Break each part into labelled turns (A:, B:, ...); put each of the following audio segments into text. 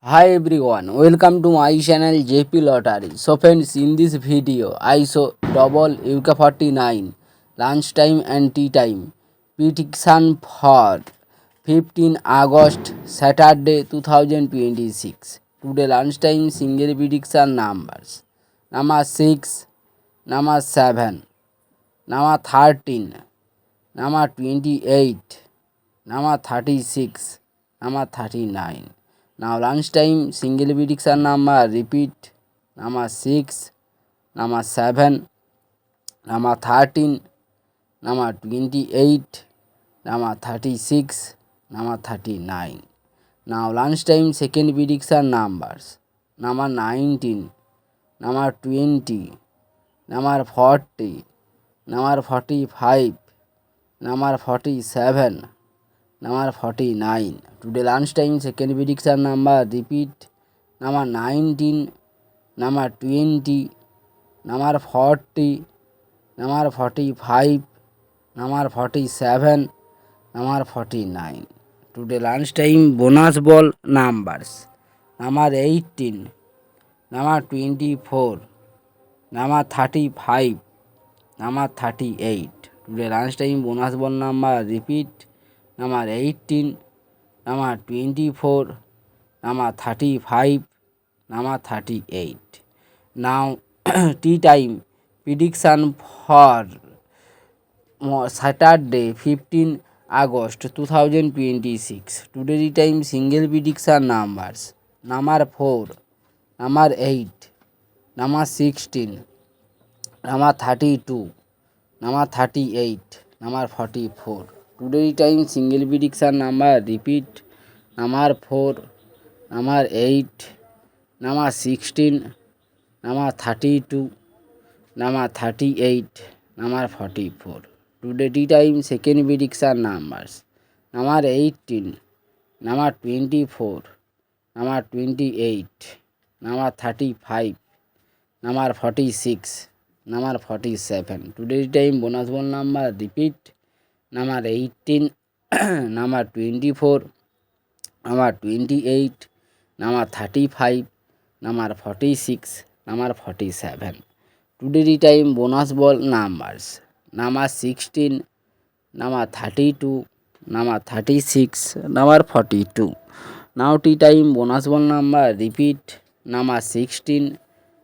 A: Hi everyone, welcome to my channel JP Lottery. So friends, in this video I show double UK49 lunchtime and tea time prediction for 15 August Saturday 2026. Today lunchtime single prediction numbers. Number 6, number 7, number 13, number 28, number 36, number 39. Now lunchtime single prediction number repeat number 6, number 7, number 13, number 28, number 36, number 39. Now lunchtime second prediction numbers number 19, number 20, number 40, number 45, number 47, number 49. Today lunchtime second prediction number repeat number 19, number 20, number 40, number 45, number 47, number 49. Today lunchtime bonus ball numbers number 18, number 24, number 35, number 38. Today lunchtime bonus ball number repeat number 18, number 24, number 35, number 38. Now tea time prediction for Saturday 15 August 2026. Today tea time single prediction numbers number 4, number 8, number 16, number 32, number 38, number 44. Today time single prediction number repeat number 4, number 8, number 16, number 32, number 38, number 44. Today time second prediction numbers number 18, number 24, number 28, number 35, number 46, number 47. Today time bonus ball number repeat number 18, number 24, number 28, number 35, number 46, number 47. Today time bonus ball numbers number 16, number 32, number 36, number 42. Now tea time bonus ball number repeat number 16,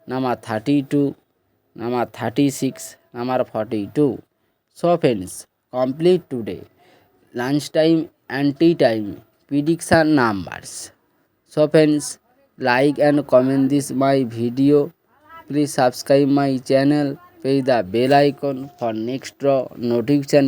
A: number 32, number 36, number 42. So friends, complete today lunchtime and tea time prediction numbers. So friends, like and comment this my video. Please subscribe my channel, press the bell icon for next draw notification.